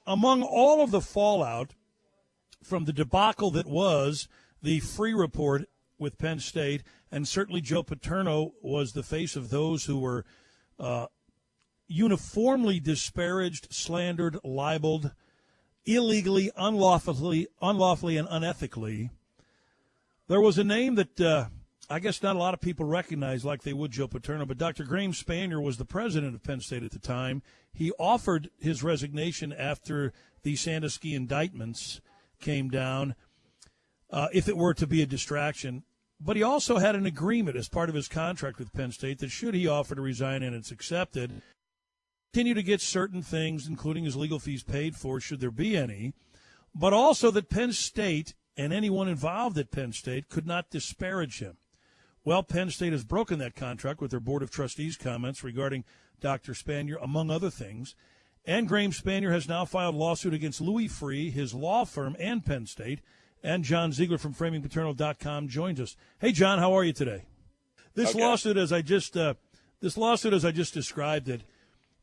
among all of the fallout from the debacle that was the Free Report with Penn State, and certainly Joe Paterno was the face of those who were uniformly disparaged, slandered, libeled, illegally, unlawfully, and unethically. There was a name that I guess not a lot of people recognize like they would Joe Paterno, but Dr. Graham Spanier was the president of Penn State at the time. He offered his resignation after the Sandusky indictments came down, if it were to be a distraction. But he also had an agreement as part of his contract with Penn State that should he offer to resign and it's accepted, continue to get certain things, including his legal fees paid for, should there be any, but also that Penn State and anyone involved at Penn State could not disparage him. Well, Penn State has broken that contract with their Board of Trustees comments regarding Dr. Spanier, among other things. And Graham Spanier has now filed a lawsuit against Louis Freeh, his law firm, and Penn State. And John Ziegler from FramingPaterno.com joins us. Hey, John, how are you today? This lawsuit, as I just described it,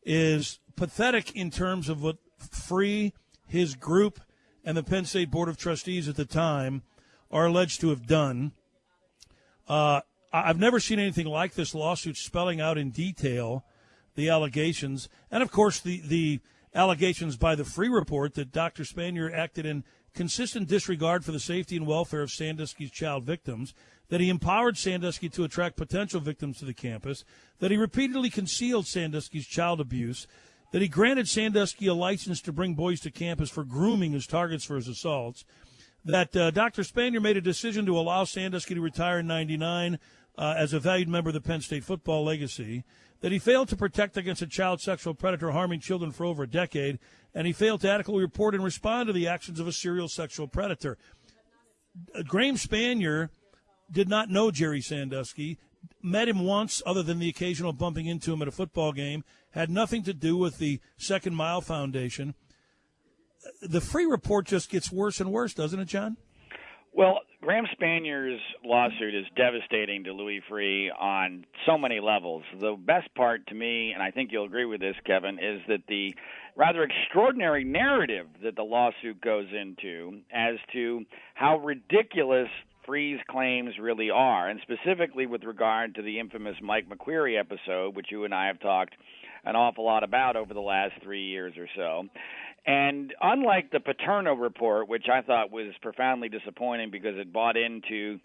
is pathetic in terms of what Freeh, his group, and the Penn State Board of Trustees at the time are alleged to have done. I've never seen anything like this lawsuit spelling out in detail the allegations, and, of course, the allegations by the Free Report that Dr. Spanier acted in consistent disregard for the safety and welfare of Sandusky's child victims, that he empowered Sandusky to attract potential victims to the campus, that he repeatedly concealed Sandusky's child abuse, that he granted Sandusky a license to bring boys to campus for grooming as targets for his assaults, that Dr. Spanier made a decision to allow Sandusky to retire in 99 as a valued member of the Penn State football legacy, that he failed to protect against a child sexual predator harming children for over a decade, and he failed to adequately report and respond to the actions of a serial sexual predator. Graham Spanier did not know Jerry Sandusky, met him once other than the occasional bumping into him at a football game, had nothing to do with the Second Mile Foundation. The Free Report just gets worse and worse, doesn't it, John? Well, Graham Spanier's lawsuit is devastating to Louis Freeh on so many levels. The best part to me, and I think you'll agree with this, Kevin, is that the rather extraordinary narrative that the lawsuit goes into as to how ridiculous Freeh's claims really are, and specifically with regard to the infamous Mike McQueary episode, which you and I have talked an awful lot about over the last 3 years or so. And unlike the Paterno report, which I thought was profoundly disappointing because it bought into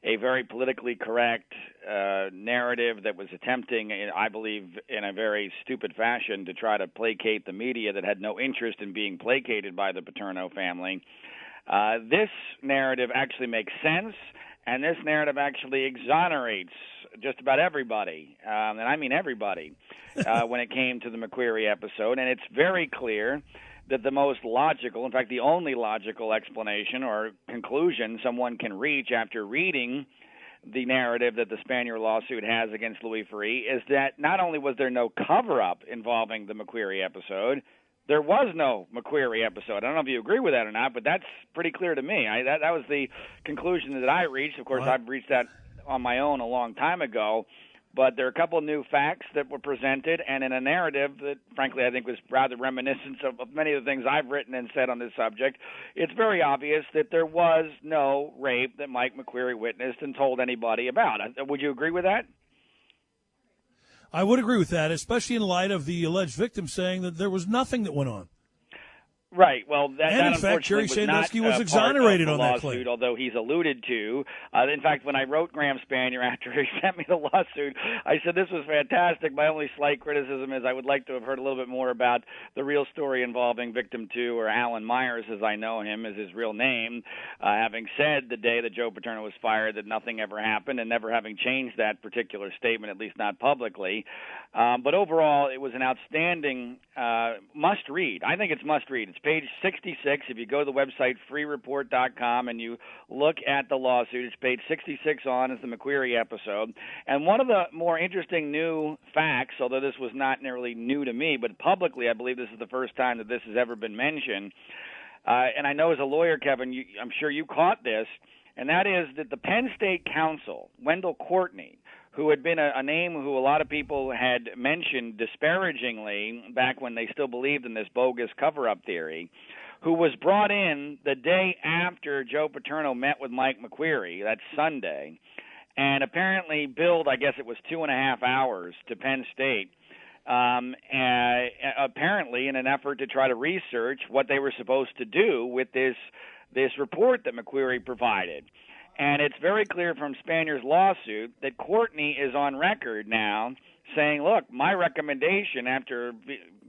a very politically correct narrative that was attempting, I believe, in a very stupid fashion to try to placate the media that had no interest in being placated by the Paterno family, this narrative actually makes sense, and this narrative actually exonerates just about everybody, and I mean everybody, when it came to the McQueary episode. And it's very clear that the most logical, in fact, the only logical explanation or conclusion someone can reach after reading the narrative that the Spanier lawsuit has against Louis Freeh is that not only was there no cover-up involving the McQueary episode, there was no McQueary episode. I don't know if you agree with that or not, but that's pretty clear to me. That was the conclusion that I reached. Of course, I've reached that on my own a long time ago. But there are a couple of new facts that were presented, and in a narrative that, frankly, I think was rather reminiscent of many of the things I've written and said on this subject. It's very obvious that there was no rape that Mike McQueary witnessed and told anybody about. Would you agree with that? I would agree with that, especially in light of the alleged victim saying that there was nothing that went on. Right. Well, that in fact, Jerry Sandusky was exonerated on that claim, although he's alluded to. In fact, when I wrote Graham Spanier after he sent me the lawsuit, I said this was fantastic. My only slight criticism is I would like to have heard a little bit more about the real story involving victim 2, or Alan Myers, as I know him, is his real name. Having said the day that Joe Paterno was fired that nothing ever happened, and never having changed that particular statement, at least not publicly. But overall, it was an outstanding must-read. I think it's must-read. It's page 66. If you go to the website freereport.com and you look at the lawsuit, it's page 66 on is the McQueary episode. And one of the more interesting new facts, although this was not nearly new to me, but publicly I believe this is the first time that this has ever been mentioned, and I know as a lawyer, Kevin, I'm sure you caught this, and that is that the Penn State counsel, Wendell Courtney, who had been a name who a lot of people had mentioned disparagingly back when they still believed in this bogus cover-up theory, who was brought in the day after Joe Paterno met with Mike McQueary, that Sunday, and apparently billed, I guess it was 2.5 hours to Penn State, apparently in an effort to try to research what they were supposed to do with this report that McQueary provided. And it's very clear from Spanier's lawsuit that Courtney is on record now saying, look, my recommendation after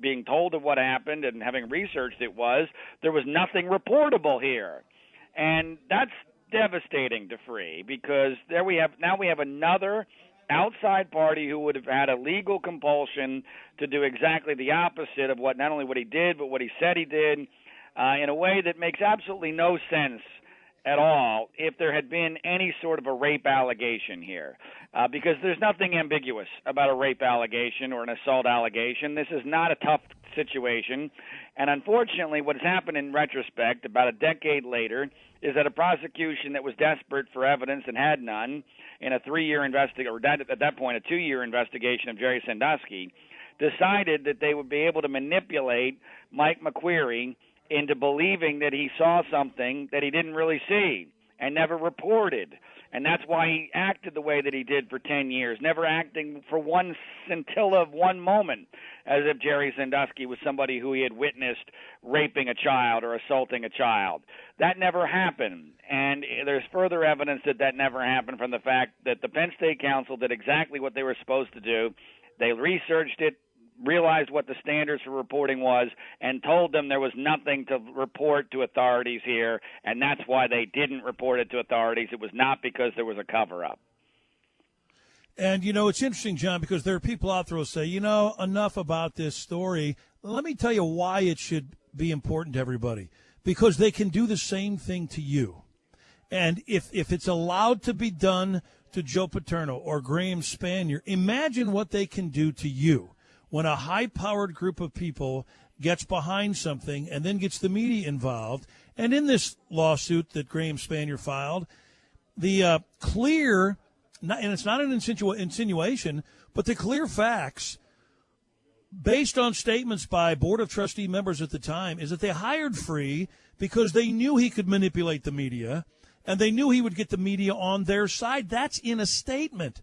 being told of what happened and having researched it was there was nothing reportable here. And that's devastating to Free, because now we have another outside party who would have had a legal compulsion to do exactly the opposite of what not only what he did but what he said he did in a way that makes absolutely no sense at all if there had been any sort of a rape allegation here, because there's nothing ambiguous about a rape allegation or an assault allegation. This is not a tough situation, and unfortunately what has happened in retrospect about a decade later is that a prosecution that was desperate for evidence and had none in a 3-year investigation, or at that point a 2-year investigation of Jerry Sandusky, decided that they would be able to manipulate Mike McQueary into believing that he saw something that he didn't really see and never reported. And that's why he acted the way that he did for 10 years, never acting for one scintilla of one moment as if Jerry Sandusky was somebody who he had witnessed raping a child or assaulting a child. That never happened. And there's further evidence that that never happened from the fact that the Penn State Council did exactly what they were supposed to do. They researched it, realized what the standards for reporting was, and told them there was nothing to report to authorities here, and that's why they didn't report it to authorities. It was not because there was a cover-up. And, it's interesting, John, because there are people out there who say, enough about this story. Let me tell you why it should be important to everybody. Because they can do the same thing to you. And if it's allowed to be done to Joe Paterno or Graham Spanier, imagine what they can do to you when a high-powered group of people gets behind something and then gets the media involved. And in this lawsuit that Graham Spanier filed, the clear, and it's not an insinuation, but the clear facts, based on statements by Board of Trustee members at the time, is that they hired Free because they knew he could manipulate the media, and they knew he would get the media on their side. That's in a statement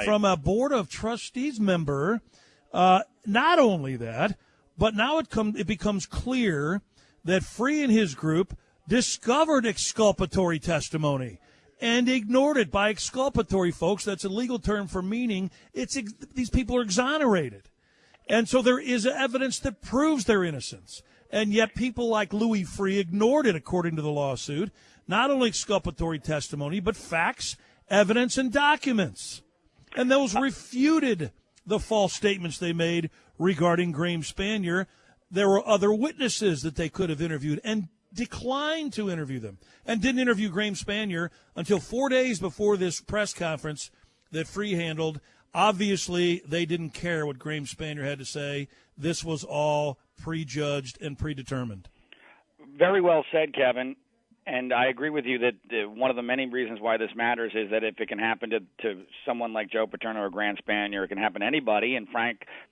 from a Board of Trustees member. Not only that, but now it becomes clear that Free and his group discovered exculpatory testimony and ignored it. By exculpatory, folks, that's a legal term for meaning these people are exonerated. And so there is evidence that proves their innocence. And yet people like Louis Free ignored it, according to the lawsuit. Not only exculpatory testimony, but facts, evidence, and documents. And those refuted the false statements they made regarding Graham Spanier. There were other witnesses that they could have interviewed and declined to interview them, and didn't interview Graham Spanier until 4 days before this press conference that Free handled. Obviously, they didn't care what Graham Spanier had to say. This was all prejudged and predetermined. Very well said, Kevin. And I agree with you that one of the many reasons why this matters is that if it can happen to someone like Joe Paterno or Graham Spanier, it can happen to anybody. And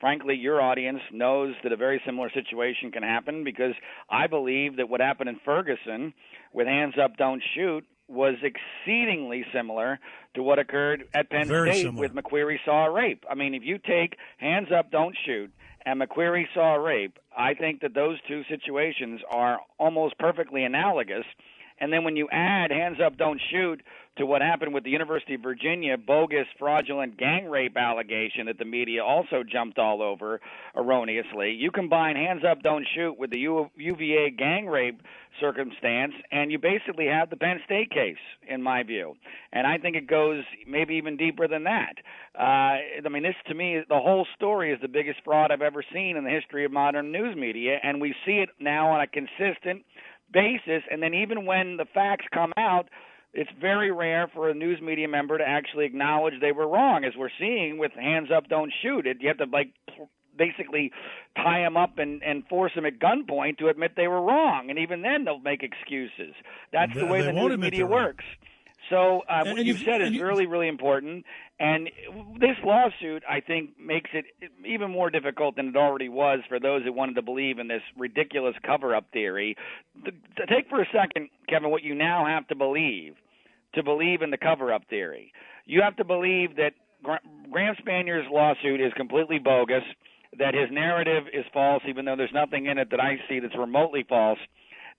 frankly, your audience knows that a very similar situation can happen, because I believe that what happened in Ferguson with Hands Up, Don't Shoot was exceedingly similar to what occurred at Penn State with McQueary Saw a Rape. I mean, if you take Hands Up, Don't Shoot and McQueary Saw a Rape, I think that those two situations are almost perfectly analogous. And then when you add Hands Up, Don't Shoot to what happened with the University of Virginia bogus, fraudulent gang rape allegation that the media also jumped all over erroneously, you combine Hands Up, Don't Shoot with the UVA gang rape circumstance, and you basically have the Penn State case, in my view. And I think it goes maybe even deeper than that. This, to me, the whole story is the biggest fraud I've ever seen in the history of modern news media, and we see it now on a consistent basis. And then even when the facts come out, it's very rare for a news media member to actually acknowledge they were wrong, as we're seeing with Hands Up, Don't Shoot. You have to basically tie them up and force them at gunpoint to admit they were wrong, and even then they'll make excuses. That's the way the news media works. So And what you've said is really, really important. And this lawsuit, I think, makes it even more difficult than it already was for those who wanted to believe in this ridiculous cover-up theory. Take for a second, Kevin, what you now have to believe in the cover-up theory. You have to believe that Graham Spanier's lawsuit is completely bogus, that his narrative is false, even though there's nothing in it that I see that's remotely false,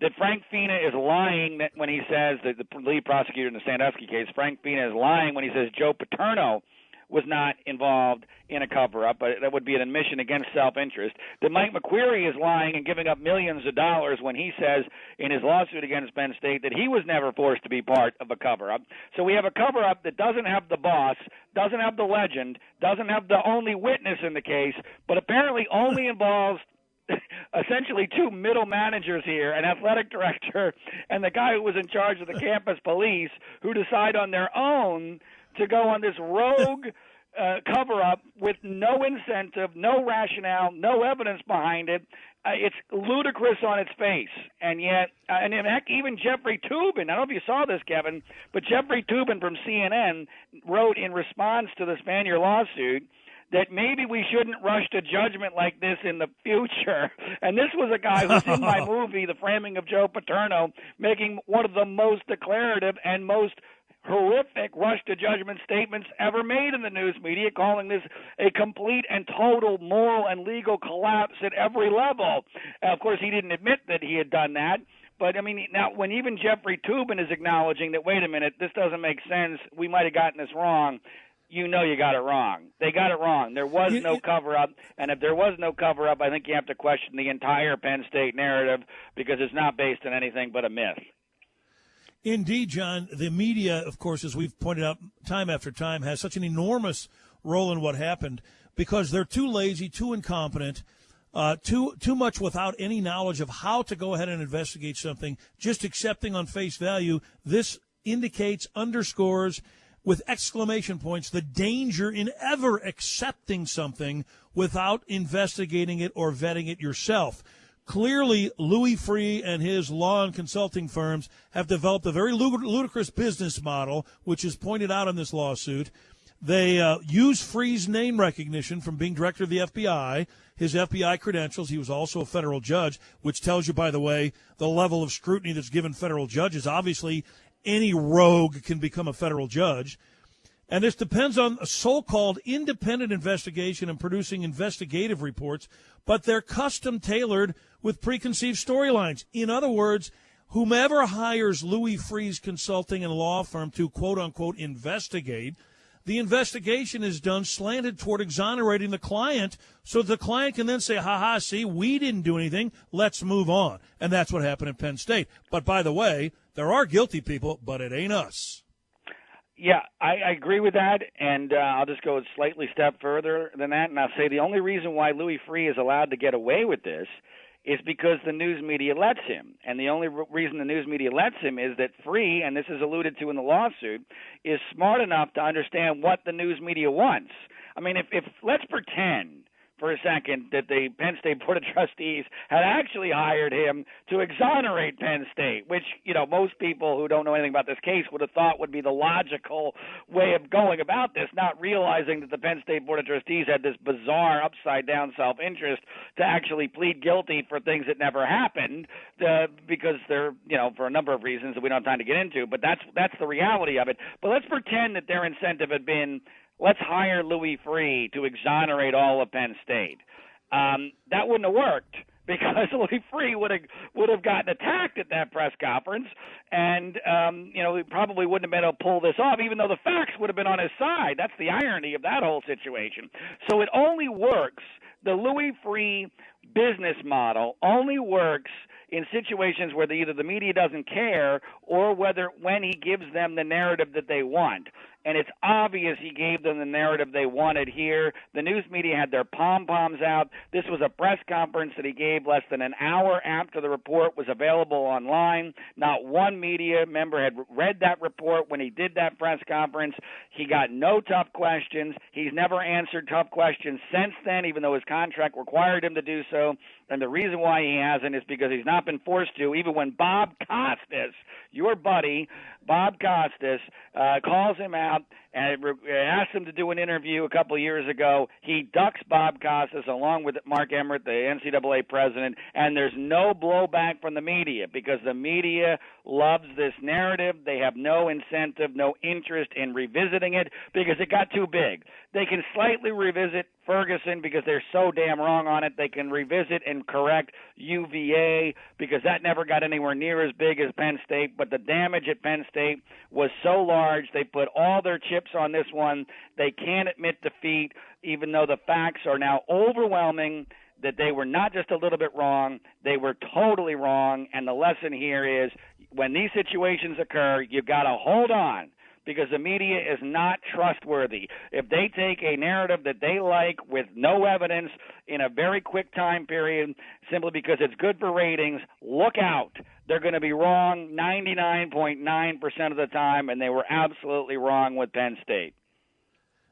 that Frank Fina is lying when he says that the lead prosecutor in the Sandusky case, Frank Fina is lying when he says Joe Paterno was not involved in a cover-up, but that would be an admission against self-interest. That Mike McQueary is lying and giving up millions of dollars when he says in his lawsuit against Penn State that he was never forced to be part of a cover-up. So we have a cover-up that doesn't have the boss, doesn't have the legend, doesn't have the only witness in the case, but apparently only involves essentially two middle managers here, an athletic director and the guy who was in charge of the campus police, who decide on their own to go on this rogue cover-up with no incentive, no rationale, no evidence behind it. It's ludicrous on its face. And yet, and in fact, even Jeffrey Toobin, I don't know if you saw this, Kevin, but Jeffrey Toobin from CNN wrote in response to the Spanier lawsuit that maybe we shouldn't rush to judgment like this in the future. And this was a guy who's in my movie, The Framing of Joe Paterno, making one of the most declarative and most horrific rush-to-judgment statements ever made in the news media, calling this a complete and total moral and legal collapse at every level. Of course, he didn't admit that he had done that. But, I mean, now when even Jeffrey Toobin is acknowledging that, wait a minute, this doesn't make sense, we might have gotten this wrong, you know you got it wrong. They got it wrong. There was no cover-up, and if there was no cover-up, I think you have to question the entire Penn State narrative because it's not based on anything but a myth. Indeed, John. The media, of course, as we've pointed out time after time, has such an enormous role in what happened because they're too lazy, too incompetent, too much without any knowledge of how to go ahead and investigate something, just accepting on face value. This indicates, underscores, with exclamation points, the danger in ever accepting something without investigating it or vetting it yourself. Clearly, Louis Freeh and his law and consulting firms have developed a very ludicrous business model, which is pointed out in this lawsuit. They use Freeh's name recognition from being director of the FBI, his FBI credentials. He was also a federal judge, which tells you, by the way, the level of scrutiny that's given federal judges. Obviously, any rogue can become a federal judge. And this depends on a so-called independent investigation and producing investigative reports, but they're custom-tailored with preconceived storylines. In other words, whomever hires Louis Freeh's consulting and law firm to, quote-unquote, investigate, the investigation is done slanted toward exonerating the client so the client can then say, ha-ha, see, we didn't do anything, let's move on. And that's what happened in Penn State. But by the way, there are guilty people, but it ain't us. Yeah, I agree with that, and I'll just go a slightly step further than that, and I'll say the only reason why Louis Freeh is allowed to get away with this is because the news media lets him. And the only reason the news media lets him is that Freeh, and this is alluded to in the lawsuit, is smart enough to understand what the news media wants. I mean, if let's pretend for a second that the Penn State Board of Trustees had actually hired him to exonerate Penn State, which, you know, most people who don't know anything about this case would have thought would be the logical way of going about this, not realizing that the Penn State Board of Trustees had this bizarre upside-down self-interest to actually plead guilty for things that never happened because they're, you know, for a number of reasons that we don't have time to get into, but that's the reality of it. But let's pretend that their incentive had been, let's hire Louis Freeh to exonerate all of Penn State. That wouldn't have worked because Louis Freeh would have gotten attacked at that press conference, and you know, he probably wouldn't have been able to pull this off, even though the facts would have been on his side. That's the irony of that whole situation. So it only works. The Louis Freeh business model only works in situations where either the media doesn't care or when he gives them the narrative that they want. and it's obvious he gave them the narrative they wanted here. The news media had their pom-poms out. This was a press conference that he gave less than an hour after the report was available online. Not one media member had read that report when he did that press conference. He got no tough questions. He's never answered tough questions since then, even though his contract required him to do so. And the reason why he hasn't is because he's not been forced to, even when Bob Costas, your buddy, Bob Costas, calls him out and asked him to do an interview a couple of years ago. He ducks Bob Costas along with Mark Emmert, the NCAA president, and there's no blowback from the media because the media loves this narrative. They have no incentive, no interest in revisiting it because it got too big. They can slightly revisit Ferguson because they're so damn wrong on it. They can revisit and correct UVA because that never got anywhere near as big as Penn State, but the damage at Penn State was so large they put all their chips on this one. They can't admit defeat, even though the facts are now overwhelming that they were not just a little bit wrong, they were totally wrong, and the lesson here is when these situations occur, you've got to hold on because the media is not trustworthy. If they take a narrative that they like with no evidence in a very quick time period simply because it's good for ratings, look out. They're going to be wrong 99.9% of the time, and they were absolutely wrong with Penn State.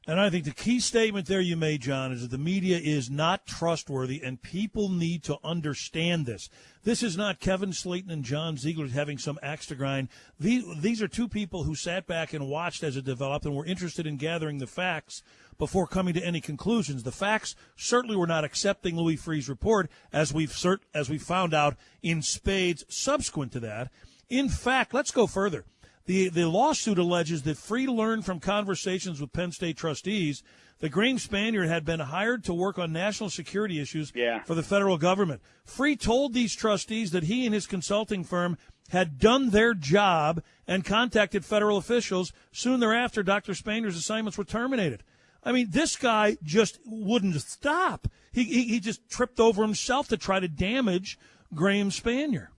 And I think the key statement there you made, John, is that the media is not trustworthy, and people need to understand this. This is not Kevin Slayton and John Ziegler having some axe to grind. These are two people who sat back and watched as it developed and were interested in gathering the facts before coming to any conclusions. The facts certainly were not accepting Louis Freeh's report, as we found out in spades subsequent to that. In fact, let's go further. The lawsuit alleges that Freeh learned from conversations with Penn State trustees that Graham Spanier had been hired to work on national security issues for the federal government. Freeh told these trustees that he and his consulting firm had done their job and contacted federal officials. Soon thereafter, Dr. Spanier's assignments were terminated. I mean, this guy just wouldn't stop. He just tripped over himself to try to damage Graham Spanier.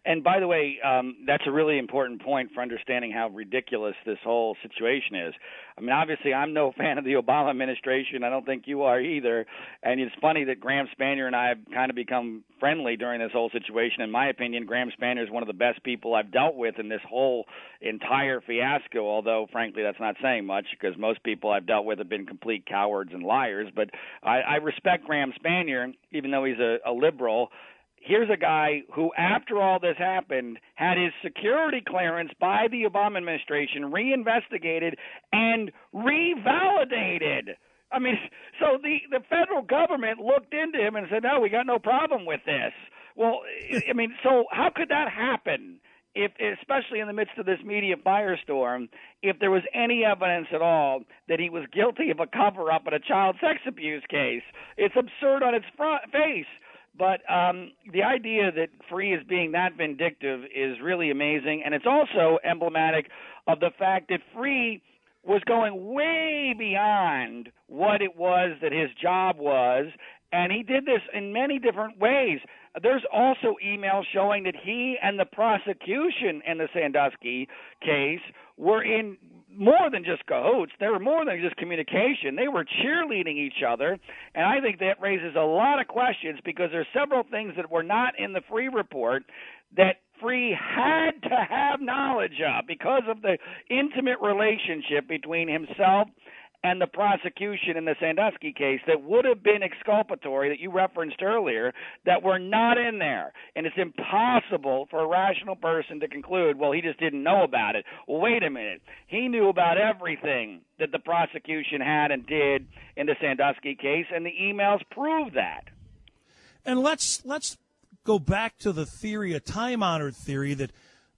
And by the way, that's a really important point for understanding how ridiculous this whole situation is. I mean, obviously, I'm no fan of the Obama administration. I don't think you are either. And it's funny that Graham Spanier and I have kind of become friendly during this whole situation. In my opinion, Graham Spanier is one of the best people I've dealt with in this whole entire fiasco, although, frankly, that's not saying much because most people I've dealt with have been complete cowards and liars. But I respect Graham Spanier, even though he's a liberal. Here's a guy who, after all this happened, had his security clearance by the Obama administration reinvestigated and revalidated. I mean, so the federal government looked into him and said, no, we got no problem with this. Well, I mean, so how could that happen? If, especially in the midst of this media firestorm, if there was any evidence at all that he was guilty of a cover-up in a child sex abuse case, it's absurd on its face. But the idea that Freeh is being that vindictive is really amazing, and it's also emblematic of the fact that Freeh was going way beyond what it was that his job was, and he did this in many different ways. There's also emails showing that he and the prosecution in the Sandusky case were in more than just cahoots. They were more than just communication. They were cheerleading each other, and I think that raises a lot of questions because there's several things that were not in the Freeh report that Freeh had to have knowledge of because of the intimate relationship between himself and the prosecution in the Sandusky case that would have been exculpatory that you referenced earlier that were not in there. And it's impossible for a rational person to conclude, well, he just didn't know about it. Well, wait a minute. He knew about everything that the prosecution had and did in the Sandusky case, and the emails prove that. And let's go back to the theory, a time-honored theory, that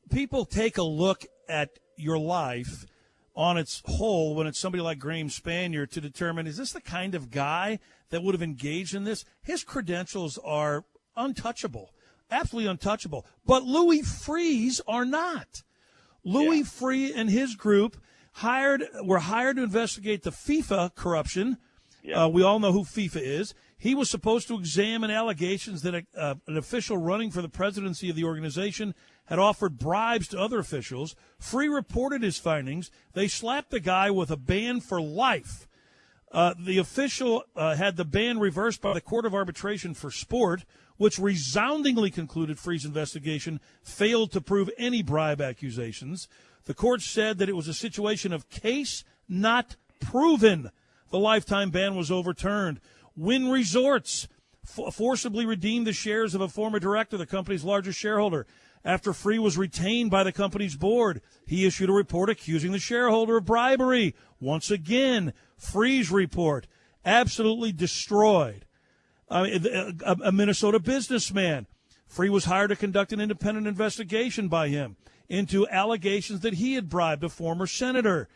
people take a look at your life on its whole when it's somebody like Graham Spanier to determine, is this the kind of guy that would have engaged in this? His credentials are untouchable, absolutely untouchable. But Louis Freeh's are not. Louis Freeh and his group were hired to investigate the FIFA corruption. We all know who FIFA is. He was supposed to examine allegations that an official running for the presidency of the organization had offered bribes to other officials. Free reported his findings. They slapped the guy with a ban for life. The official had the ban reversed by the Court of Arbitration for Sport, which resoundingly concluded Free's investigation failed to prove any bribe accusations. The court said that it was a situation of case not proven. The lifetime ban was overturned. Wynn Resorts forcibly redeemed the shares of a former director, the company's largest shareholder. After Free was retained by the company's board, he issued a report accusing the shareholder of bribery. Once again, Free's report absolutely destroyed. A Minnesota businessman. Free was hired to conduct an independent investigation by him into allegations that he had bribed a former senator,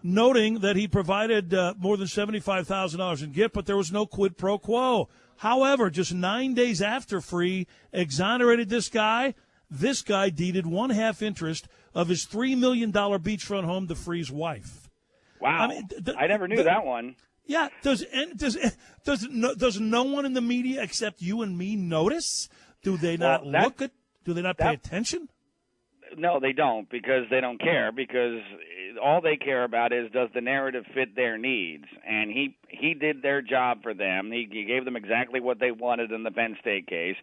noting that he provided more than $75,000 in gift, but there was no quid pro quo. However, just 9 days after Free exonerated this guy deeded 1/2 interest of his $3 million beachfront home to Free's wife. Wow. I never knew that one. Yeah. Does no one in the media except you and me notice? Do they not do they not pay attention? No, they don't, because they don't care, because all they care about is, does the narrative fit their needs? And he did their job for them. He gave them exactly what they wanted in the Penn State case.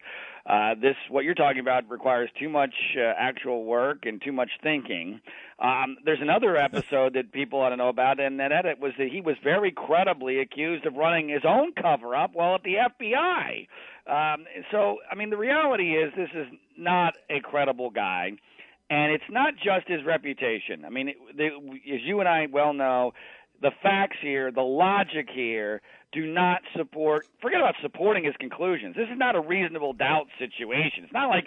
What you're talking about requires too much actual work and too much thinking. There's another episode that people ought to know about, and that was that he was very credibly accused of running his own cover-up while at the FBI. The reality is this is not a credible guy. And it's not just his reputation. As you and I well know, the facts here, the logic here, do not support – forget about supporting his conclusions. This is not a reasonable doubt situation. It's not like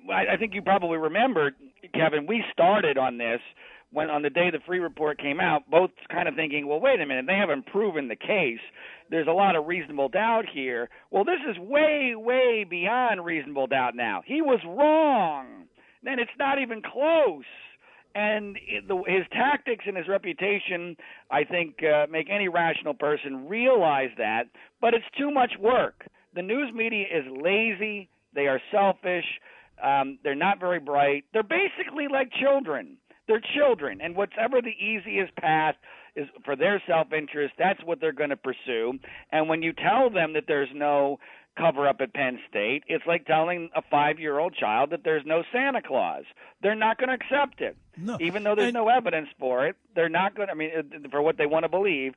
I think you probably remember, Kevin, we started on this when on the day the Free report came out, both kind of thinking, well, wait a minute, they haven't proven the case. There's a lot of reasonable doubt here. Well, this is way, way beyond reasonable doubt now. He was wrong. Then it's not even close. And his tactics and his reputation, I think, make any rational person realize that. But it's too much work. The news media is lazy. They are selfish. They're not very bright. They're basically like children. They're children. And whatever the easiest path is for their self-interest, that's what they're going to pursue. And when you tell them that there's no cover-up at Penn State, it's like telling a 5-year-old child that there's no Santa Claus. They're not going to accept it. No. Even though there's no evidence for it, they're not going to, for what they want to believe,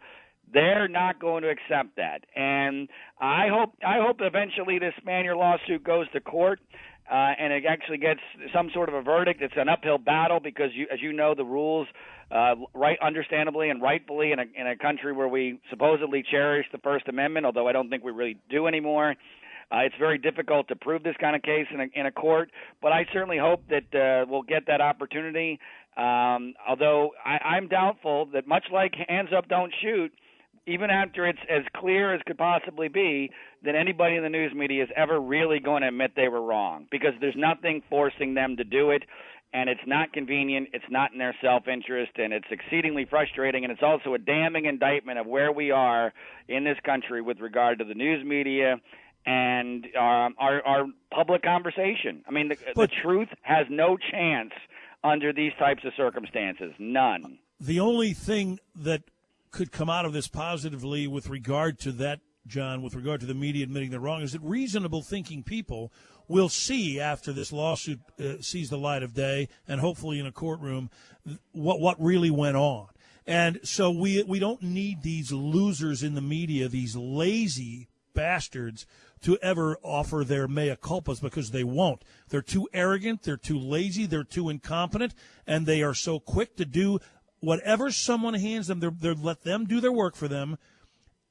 they're not going to accept that. And I hope eventually this Spanier lawsuit goes to court and it actually gets some sort of a verdict. It's an uphill battle because, as you know, the rules, understandably and rightfully in a country where we supposedly cherish the First Amendment, although I don't think we really do anymore, it's very difficult to prove this kind of case in a court. But I certainly hope that we'll get that opportunity, although I'm doubtful that, much like hands up, don't shoot, even after it's as clear as could possibly be, that anybody in the news media is ever really going to admit they were wrong, because there's nothing forcing them to do it, and it's not convenient, it's not in their self-interest, and it's exceedingly frustrating, and it's also a damning indictment of where we are in this country with regard to the news media and our public conversation. The truth has no chance under these types of circumstances, none. The only thing that could come out of this positively with regard to that, John, with regard to the media admitting they're wrong, is that reasonable thinking people will see after this lawsuit sees the light of day, and hopefully in a courtroom, what really went on. And so we don't need these losers in the media, these lazy bastards, to ever offer their mea culpas, because they won't. They're too arrogant, they're too lazy, they're too incompetent, and they are so quick to do whatever someone hands them. They're let them do their work for them.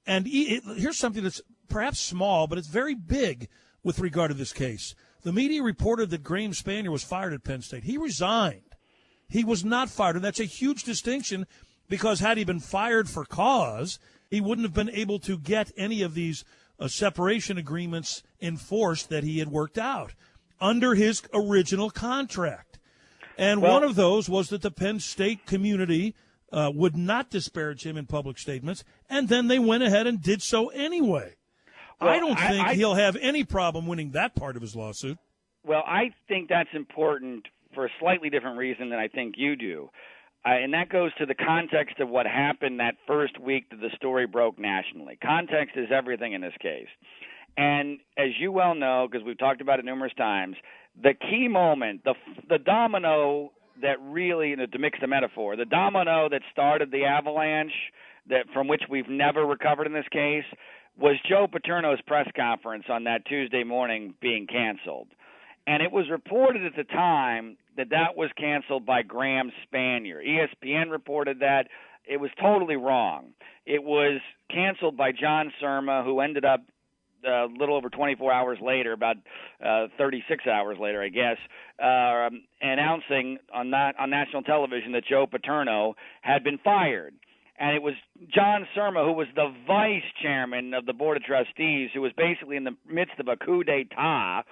And here's something that's perhaps small, but it's very big with regard to this case. The media reported that Graham Spanier was fired at Penn State. He resigned. He was not fired, and that's a huge distinction, because had he been fired for cause, he wouldn't have been able to get any of these separation agreements enforced that he had worked out under his original contract. And one of those was that the Penn State community would not disparage him in public statements, and then they went ahead and did so anyway. Well, I don't think he'll have any problem winning that part of his lawsuit. Well, I think that's important for a slightly different reason than I think you do. And that goes to the context of what happened that first week that the story broke nationally. Context is everything in this case. And as you well know, because we've talked about it numerous times, the key moment, the domino that really, to mix the metaphor, the domino that started the avalanche that from which we've never recovered in this case was Joe Paterno's press conference on that Tuesday morning being canceled. And it was reported at the time that was canceled by Graham Spanier. ESPN reported that. It was totally wrong. It was canceled by John Surma, who ended up a little over 24 hours later, about 36 hours later, I guess, announcing on national television that Joe Paterno had been fired. And it was John Surma, who was the vice chairman of the Board of Trustees, who was basically in the midst of a coup d'etat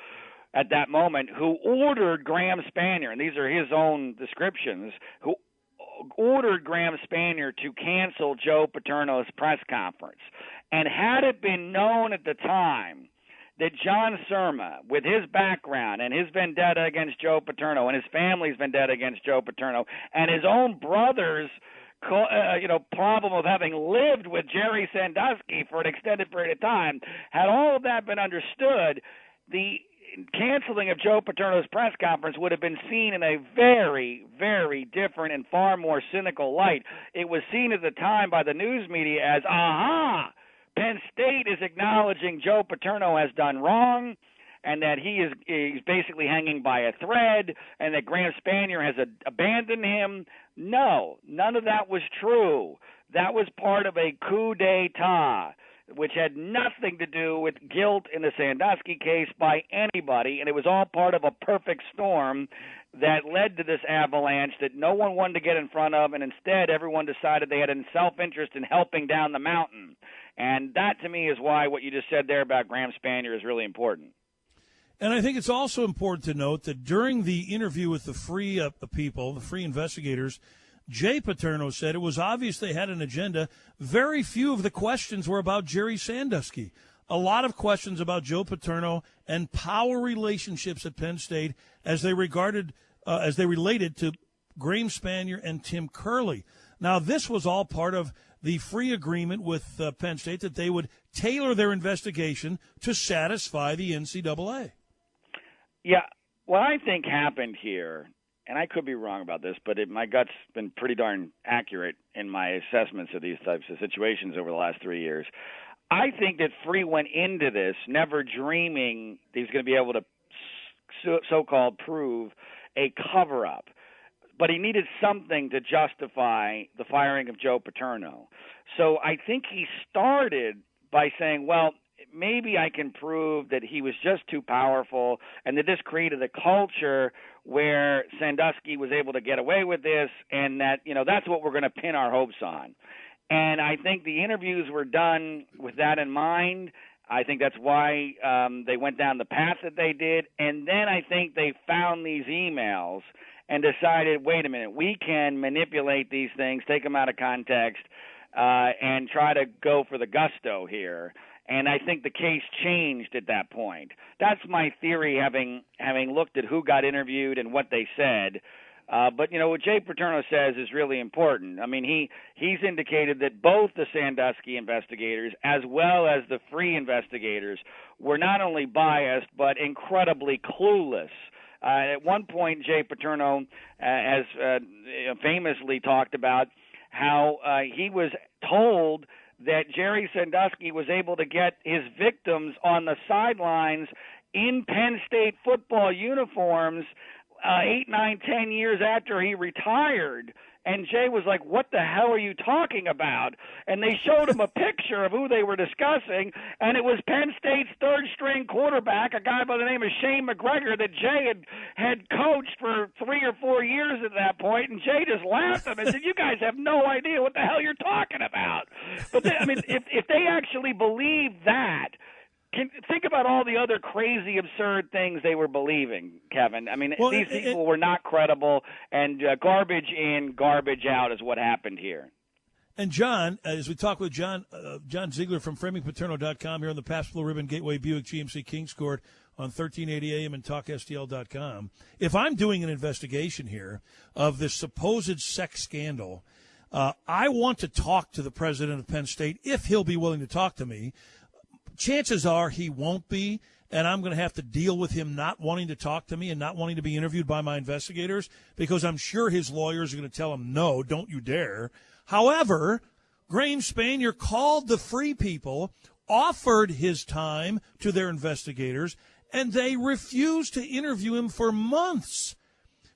at that moment, who ordered Graham Spanier, and these are his own descriptions, who ordered Graham Spanier to cancel Joe Paterno's press conference. And had it been known at the time that John Surma, with his background and his vendetta against Joe Paterno and his family's vendetta against Joe Paterno and his own brother's problem of having lived with Jerry Sandusky for an extended period of time, had all of that been understood, the canceling of Joe Paterno's press conference would have been seen in a very, very different and far more cynical light. It was seen at the time by the news media as, Penn State is acknowledging Joe Paterno has done wrong and that he's basically hanging by a thread and that Graham Spanier has abandoned him. No, none of that was true. That was part of a coup d'etat, which had nothing to do with guilt in the Sandusky case by anybody, and it was all part of a perfect storm that led to this avalanche that no one wanted to get in front of, and instead everyone decided they had a self-interest in helping down the mountain. And that, to me, is why what you just said there about Graham Spanier is really important. And I think it's also important to note that during the interview with the free people, the free investigators, Jay Paterno said it was obvious they had an agenda. Very few of the questions were about Jerry Sandusky. A lot of questions about Joe Paterno and power relationships at Penn State as they related to Graham Spanier and Tim Curley. Now, this was all part of the free agreement with Penn State that they would tailor their investigation to satisfy the NCAA. Yeah, what I think happened here, and I could be wrong about this, but my gut's been pretty darn accurate in my assessments of these types of situations over the last 3 years. I think that Free went into this never dreaming that he's going to be able to so-called prove a cover-up. But he needed something to justify the firing of Joe Paterno. So I think he started by saying, well, maybe I can prove that he was just too powerful and that this created a culture where Sandusky was able to get away with this and that, that's what we're going to pin our hopes on. And I think the interviews were done with that in mind. I think that's why they went down the path that they did. And then I think they found these emails and decided, wait a minute, we can manipulate these things, take them out of context, and try to go for the gusto here. And I think the case changed at that point. That's my theory, having looked at who got interviewed and what they said. But, what Jay Paterno says is really important. I mean, he's indicated that both the Sandusky investigators as well as the Free investigators were not only biased but incredibly clueless. At one point, Jay Paterno has famously talked about how he was told that Jerry Sandusky was able to get his victims on the sidelines in Penn State football uniforms 8, 9, 10 years after he retired. And Jay was like, what the hell are you talking about? And they showed him a picture of who they were discussing, and it was Penn State's third-string quarterback, a guy by the name of Shane McGregor that Jay had coached for 3 or 4 years at that point. And Jay just laughed at him and said, you guys have no idea what the hell you're talking about. But, if they actually believed that, Think about all the other crazy, absurd things they were believing, Kevin. I mean, these people were not credible, and garbage in, garbage out is what happened here. And John, as we talk with John Ziegler from FramingPaterno.com here on the Pabst Blue Ribbon Gateway Buick GMC Kings Court on 1380 AM and TalkSTL.com, if I'm doing an investigation here of this supposed sex scandal, I want to talk to the president of Penn State if he'll be willing to talk to me. Chances are he won't be, and I'm going to have to deal with him not wanting to talk to me and not wanting to be interviewed by my investigators because I'm sure his lawyers are going to tell him, no, don't you dare. However, Graham Spanier called the Free People, offered his time to their investigators, and they refused to interview him for months.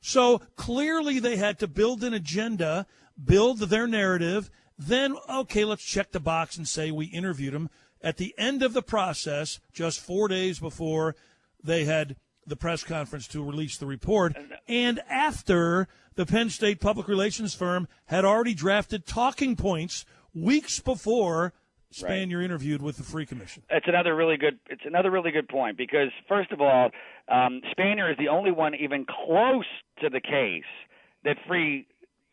So clearly they had to build an agenda, build their narrative, then, okay, let's check the box and say we interviewed him. At the end of the process, just 4 days before they had the press conference to release the report, and after the Penn State public relations firm had already drafted talking points weeks before Spanier interviewed with the Free Commission. It's another really good point because, first of all, Spanier is the only one even close to the case that Free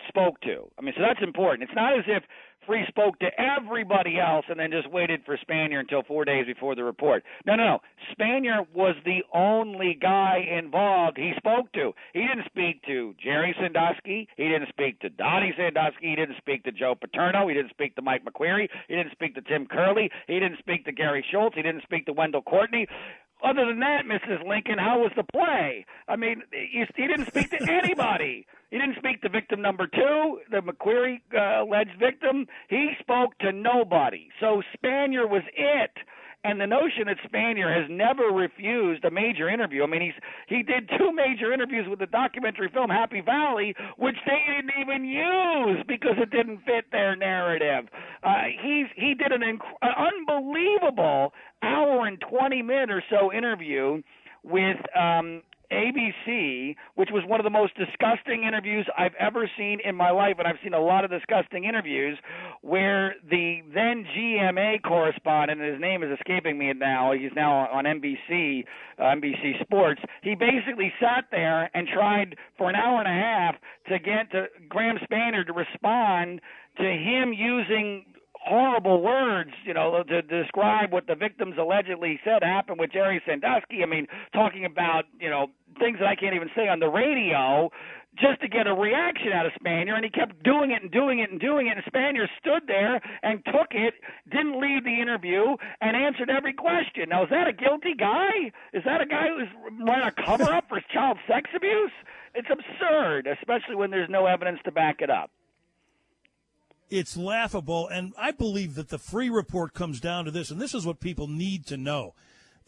spoke to. I mean, so that's important. It's not as if Free spoke to everybody else and then just waited for Spanier until 4 days before the report. No. Spanier was the only guy involved he spoke to. He didn't speak to Jerry Sandusky. He didn't speak to Donnie Sandusky. He didn't speak to Joe Paterno. He didn't speak to Mike McQuarrie. He didn't speak to Tim Curley. He didn't speak to Gary Schultz. He didn't speak to Wendell Courtney. Other than that, Mrs. Lincoln, how was the play? I mean, he didn't speak to anybody. He didn't speak to victim number 2, the McQuarrie alleged victim. He spoke to nobody. So Spanier was it. And the notion that Spanier has never refused a major interview. I mean, he did 2 major interviews with the documentary film Happy Valley, which they didn't even use because it didn't fit their narrative. He did an unbelievable hour and 20-minute or so interview with ABC, which was one of the most disgusting interviews I've ever seen in my life, and I've seen a lot of disgusting interviews where the then GMA correspondent, and his name is escaping me now, he's now on NBC Sports, he basically sat there and tried for an hour and a half to get to Graham Spanier to respond to him using horrible words, to describe what the victims allegedly said happened with Jerry Sandusky. I mean, talking about, things that I can't even say on the radio just to get a reaction out of Spanier, and he kept doing it and doing it and doing it, and Spanier stood there and took it, didn't leave the interview, and answered every question. Now, is that a guilty guy? Is that a guy who's running a cover-up for child sex abuse? It's absurd, especially when there's no evidence to back it up. It's laughable, and I believe that the Free report comes down to this, and this is what people need to know,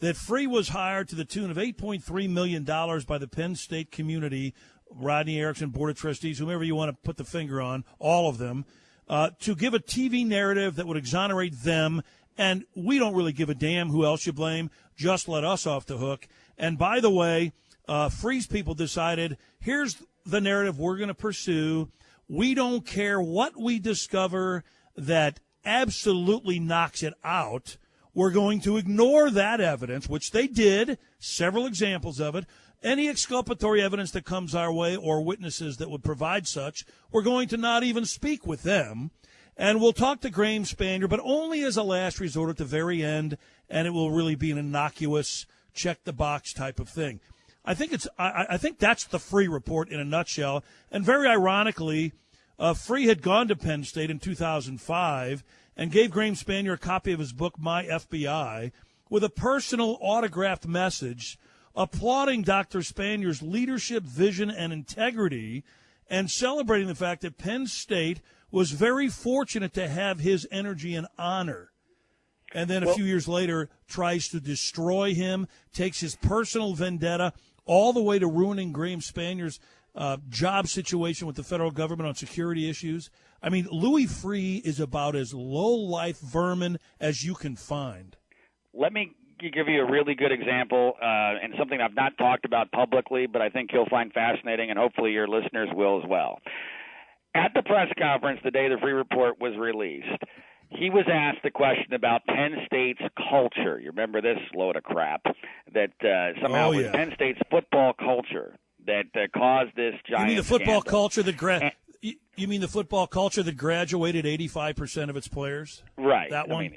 that Free was hired to the tune of $8.3 million by the Penn State community, Rodney Erickson, Board of Trustees, whomever you want to put the finger on, all of them, to give a TV narrative that would exonerate them, and we don't really give a damn who else you blame, just let us off the hook. And by the way, Free's people decided, here's the narrative we're going to pursue. We don't care what we discover that absolutely knocks it out. We're going to ignore that evidence, which they did, several examples of it. Any exculpatory evidence that comes our way or witnesses that would provide such, we're going to not even speak with them. And we'll talk to Graham Spanier, but only as a last resort at the very end, and it will really be an innocuous, check-the-box type of thing. I think that's the Free report in a nutshell. And very ironically, Free had gone to Penn State in 2005 and gave Graham Spanier a copy of his book, My FBI, with a personal autographed message applauding Dr. Spanier's leadership, vision, and integrity, and celebrating the fact that Penn State was very fortunate to have his energy and honor. And then a few years later tries to destroy him, takes his personal vendetta all the way to ruining Graham Spanier's job situation with the federal government on security issues. I mean, Louis Free is about as low-life vermin as you can find. Let me give you a really good example and something I've not talked about publicly, but I think you'll find fascinating, and hopefully your listeners will as well. At the press conference the day the Free report was released, he was asked the question about Penn State's culture. You remember this load of crap that somehow it was Penn State's football culture that caused this giant. You mean the football scandal. culture that You mean the football culture that graduated 85% of its players? Right. That one.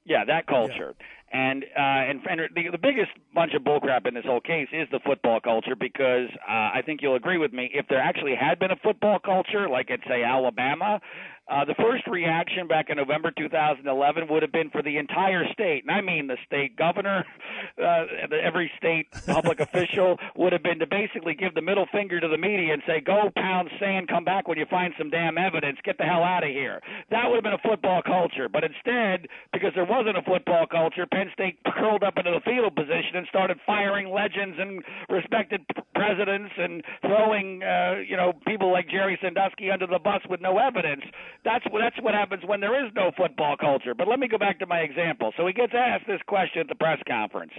Yeah, that culture. Yeah. And the biggest bunch of bullcrap in this whole case is the football culture, because I think you'll agree with me, if there actually had been a football culture, like at, say, Alabama, the first reaction back in November 2011 would have been for the entire state, and I mean the state governor, every state public official would have been to basically give the middle finger to the media and say, go pound sand, come back when you find some damn evidence, get the hell out of here. That would have been a football culture. But instead, because there wasn't a football culture, Penn State curled up into the fetal position and started firing legends and respected presidents and throwing people like Jerry Sandusky under the bus with no evidence. That's what happens when there is no football culture. But let me go back to my example. So he gets asked this question at the press conference,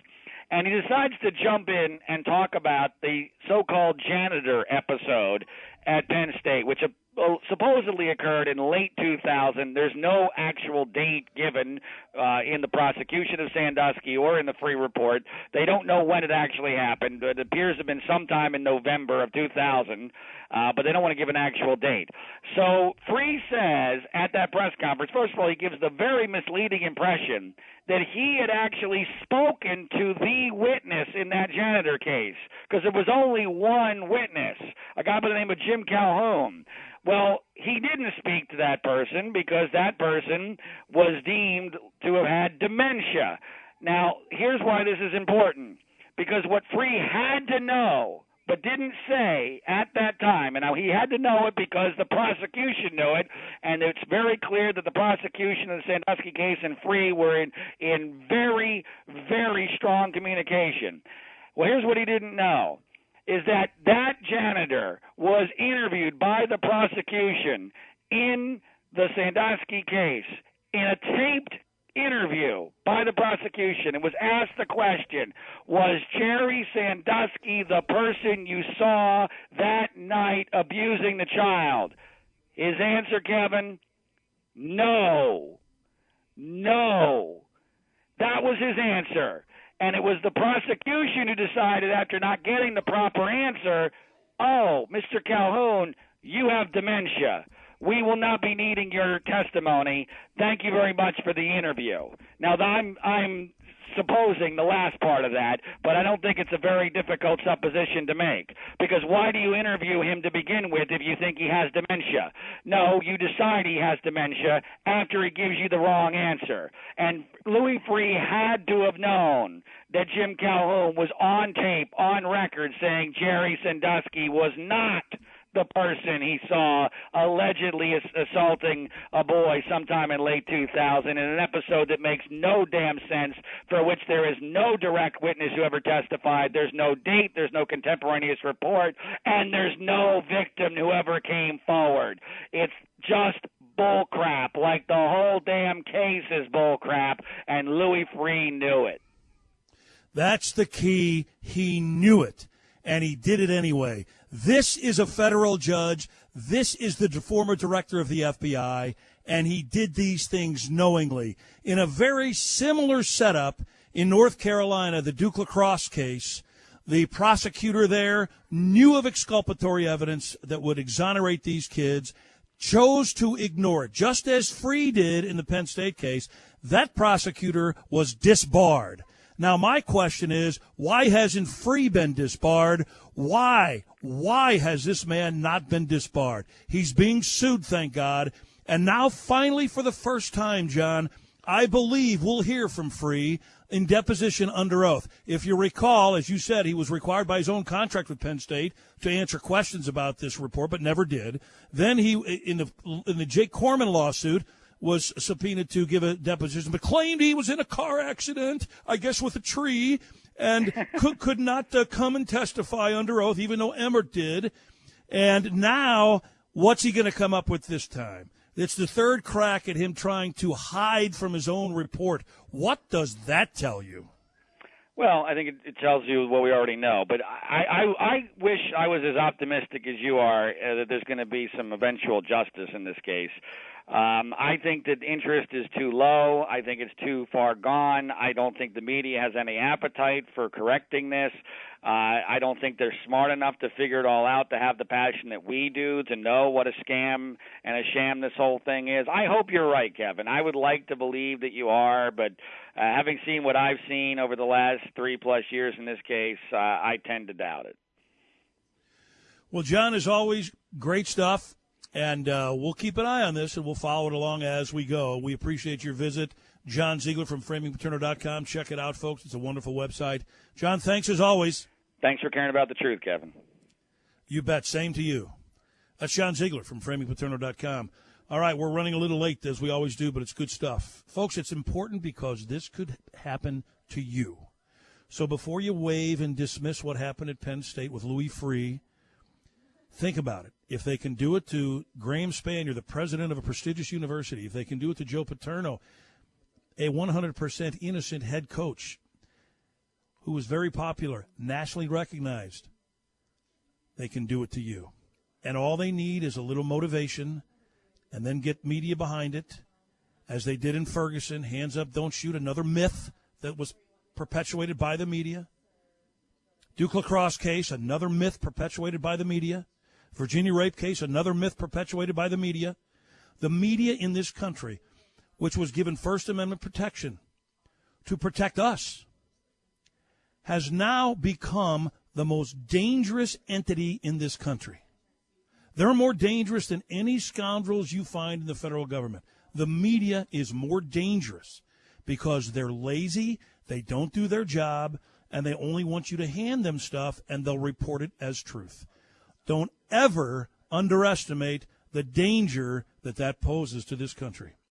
and he decides to jump in and talk about the so-called janitor episode at Penn State, which supposedly occurred in late 2000. There's no actual date given in the prosecution of Sandusky or in the Free report. They don't know when it actually happened. It appears to have been sometime in November of 2000, but they don't want to give an actual date. So Free says at that press conference, first of all, he gives the very misleading impression that he had actually spoken to the witness in that janitor case, because there was only one witness, a guy by the name of Jim Calhoun. Well, he didn't speak to that person because that person was deemed to have had dementia. Now, here's why this is important, because what Free had to know but didn't say at that time, and now he had to know it because the prosecution knew it, and it's very clear that the prosecution in the Sandusky case and Free were in very, very strong communication. Well, here's what he didn't know, is that janitor was interviewed by the prosecution in the Sandusky case in a taped interview by the prosecution, and was asked the question, was Jerry Sandusky the person you saw that night abusing the child? His answer, Kevin, no. That was his answer. And it was the prosecution who decided, after not getting the proper answer, oh, Mr. Calhoun, you have dementia. We will not be needing your testimony. Thank you very much for the interview. Now, I'm supposing the last part of that, but I don't think it's a very difficult supposition to make, because why do you interview him to begin with if you think he has dementia? No, you decide he has dementia after he gives you the wrong answer. And Louis Free had to have known that Jim Calhoun was on tape, on record, saying Jerry Sandusky was not the person he saw allegedly assaulting a boy sometime in late 2000 in an episode that makes no damn sense, for which there is no direct witness who ever testified. There's no date, there's no contemporaneous report, and there's no victim who ever came forward. It's just bull crap, like the whole damn case is bull crap, and Louis Free knew it. That's the key. He knew it, and he did it anyway. This is a federal judge. This is the former director of the FBI, and he did these things knowingly. In a very similar setup in North Carolina, the Duke Lacrosse case, the prosecutor there knew of exculpatory evidence that would exonerate these kids, chose to ignore it, just as Free did in the Penn State case. That prosecutor was disbarred. Now, my question is, why hasn't Free been disbarred? Why? Why has this man not been disbarred? He's being sued, thank God. And now, finally, for the first time, John, I believe we'll hear from Free in deposition under oath. If you recall, as you said, he was required by his own contract with Penn State to answer questions about this report, but never did. Then he, in the Jake Corman lawsuit, was subpoenaed to give a deposition, but claimed he was in a car accident, I guess with a tree, and could not come and testify under oath, even though Emmert did. And now, what's he going to come up with this time? It's the third crack at him trying to hide from his own report. What does that tell you? Well, I think it tells you what we already know. But I wish I was as optimistic as you are that there's going to be some eventual justice in this case. I think that interest is too low. I think it's too far gone. I don't think the media has any appetite for correcting this. I don't think they're smart enough to figure it all out, to have the passion that we do, to know what a scam and a sham this whole thing is. I hope you're right, Kevin. I would like to believe that you are, but having seen what I've seen over the last 3+ years in this case, I tend to doubt it. Well, John, as always, great stuff. And we'll keep an eye on this, and we'll follow it along as we go. We appreciate your visit. John Ziegler from FramingPaterno.com. Check it out, folks. It's a wonderful website. John, thanks as always. Thanks for caring about the truth, Kevin. You bet. Same to you. That's John Ziegler from FramingPaterno.com. All right, we're running a little late, as we always do, but it's good stuff. Folks, it's important because this could happen to you. So before you wave and dismiss what happened at Penn State with Louis Freeh, think about it. If they can do it to Graham Spanier, the president of a prestigious university, if they can do it to Joe Paterno, a 100% innocent head coach who was very popular, nationally recognized, they can do it to you. And all they need is a little motivation and then get media behind it, as they did in Ferguson. Hands up, don't shoot, another myth that was perpetuated by the media. Duke lacrosse case, another myth perpetuated by the media. Virginia rape case, another myth perpetuated by the media. The media in this country, which was given First Amendment protection to protect us, has now become the most dangerous entity in this country. They're more dangerous than any scoundrels you find in the federal government. The media is more dangerous because they're lazy, they don't do their job, and they only want you to hand them stuff, and they'll report it as truth. Don't ever underestimate the danger that poses to this country.